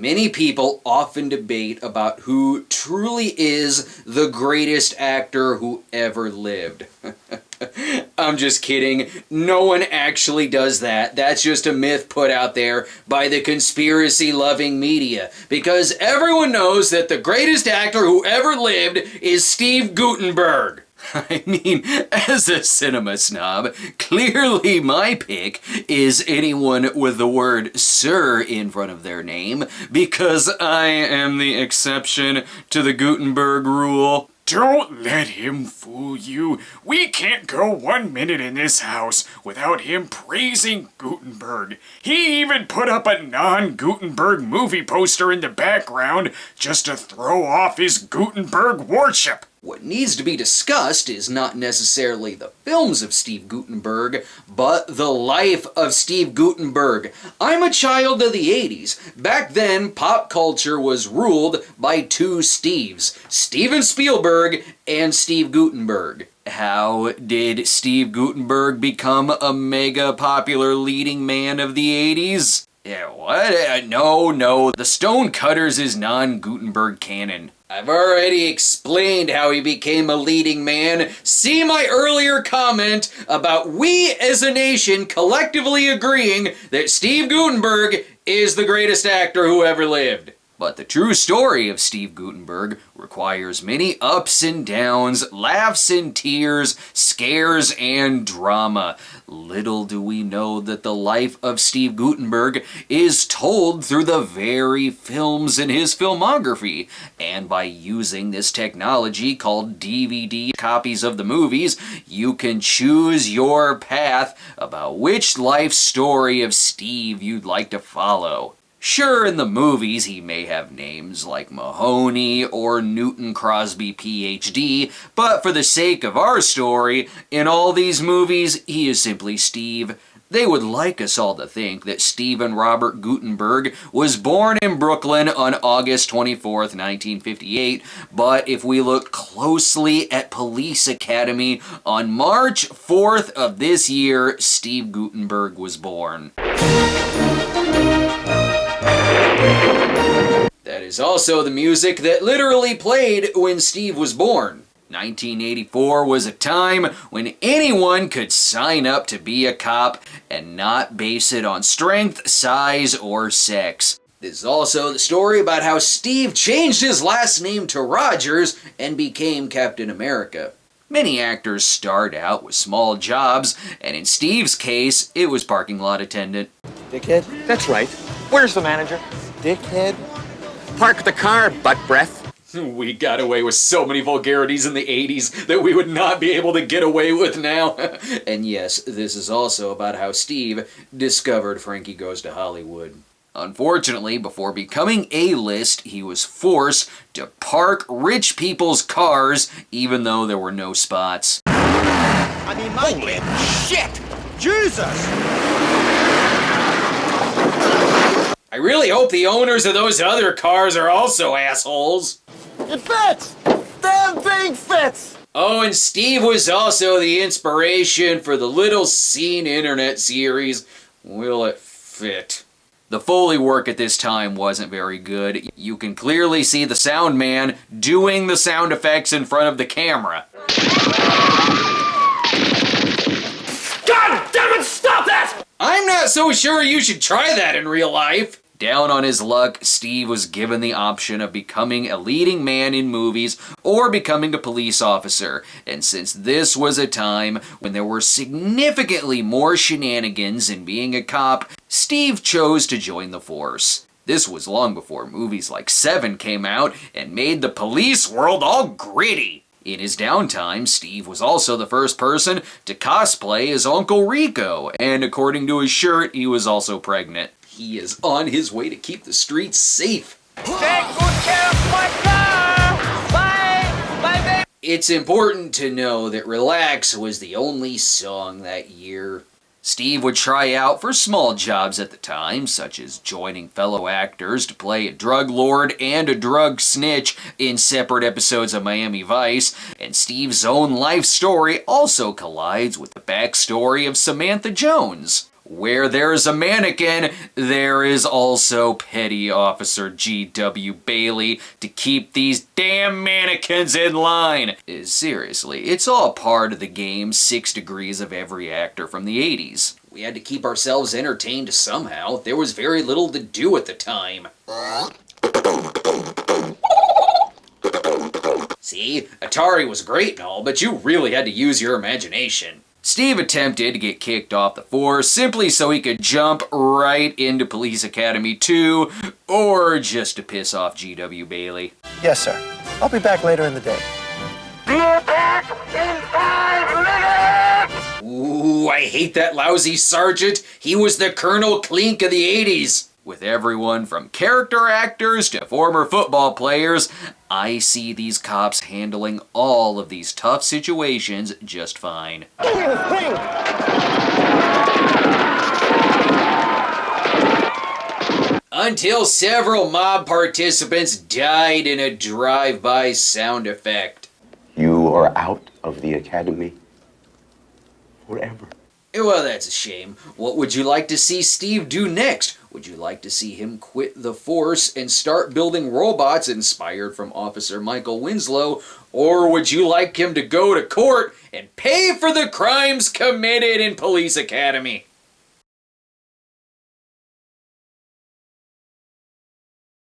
Many people often debate about who truly is the greatest actor who ever lived. I'm just kidding. No one actually does that. That's just a myth put out there by the conspiracy-loving media. Because everyone knows that the greatest actor who ever lived is Steve Guttenberg. I mean, as a cinema snob, clearly my pick is anyone with the word sir in front of their name, because I am the exception to the Guttenberg rule. Don't let him fool you. We can't go 1 minute in this house without him praising Guttenberg. He even put up a non-Guttenberg movie poster in the background just to throw off his Guttenberg worship. What needs to be discussed is not necessarily the films of Steve Guttenberg, but the life of Steve Guttenberg. I'm a child of the 80s. Back then, pop culture was ruled by two Steves, Steven Spielberg and Steve Guttenberg. How did Steve Guttenberg become a mega popular leading man of the 80s? Yeah, what? No, the Stonecutters is non-Guttenberg canon. I've already explained how he became a leading man. See my earlier comment about we as a nation collectively agreeing that Steve Guttenberg is the greatest actor who ever lived. But the true story of Steve Guttenberg requires many ups and downs, laughs and tears, scares and drama. Little do we know that the life of Steve Guttenberg is told through the very films in his filmography. And by using this technology called DVD copies of the movies, you can choose your path about which life story of Steve you'd like to follow. Sure, in the movies he may have names like Mahoney or Newton Crosby PhD, but for the sake of our story, in all these movies he is simply Steve. They would like us all to think that Stephen Robert Guttenberg was born in Brooklyn on August 24th, 1958, but if we look closely at Police Academy, on March 4th of this year, Steve Guttenberg was born. That is also the music that literally played when Steve was born. 1984 was a time when anyone could sign up to be a cop and not base it on strength, size, or sex. This is also the story about how Steve changed his last name to Rogers and became Captain America. Many actors start out with small jobs, and in Steve's case, it was parking lot attendant. Dickhead? That's right. Where's the manager? Dickhead? Park the car, butt breath. We got away with so many vulgarities in the 80s that we would not be able to get away with now. And yes, this is also about how Steve discovered Frankie Goes to Hollywood. Unfortunately, before becoming A-list, he was forced to park rich people's cars even though there were no spots. I mean, holy shit! Jesus! I really hope the owners of those other cars are also assholes. It fits! Damn thing fits! Oh, and Steve was also the inspiration for the Little Scene internet series, Will It Fit? The Foley work at this time wasn't very good. You can clearly see the sound man doing the sound effects in front of the camera. God damn it, stop that! I'm not so sure you should try that in real life. Down on his luck, Steve was given the option of becoming a leading man in movies or becoming a police officer. And since this was a time when there were significantly more shenanigans in being a cop, Steve chose to join the force. This was long before movies like Seven came out and made the police world all gritty. In his downtime, Steve was also the first person to cosplay as Uncle Rico, and according to his shirt, he was also pregnant. He is on his way to keep the streets safe. Take good care of my car! Bye! Bye, baby! It's important to know that Relax was the only song that year. Steve would try out for small jobs at the time, such as joining fellow actors to play a drug lord and a drug snitch in separate episodes of Miami Vice, and Steve's own life story also collides with the backstory of Samantha Jones. Where there's a mannequin, there is also Petty Officer G.W. Bailey to keep these damn mannequins in line. Seriously, it's all part of the game 6 Degrees of Every Actor from the 80s. We had to keep ourselves entertained somehow. There was very little to do at the time. See, Atari was great and all, but you really had to use your imagination. Steve attempted to get kicked off the force simply so he could jump right into Police Academy 2, or just to piss off G.W. Bailey. Yes, sir. I'll be back later in the day. Be back in 5 minutes! Ooh, I hate that lousy sergeant. He was the Colonel Clink of the 80s. With everyone from character actors to former football players, I see these cops handling all of these tough situations just fine. Until several mob participants died in a drive-by sound effect. You are out of the academy forever. Well, that's a shame. What would you like to see Steve do next? Would you like to see him quit the force and start building robots inspired from Officer Michael Winslow? Or would you like him to go to court and pay for the crimes committed in Police Academy?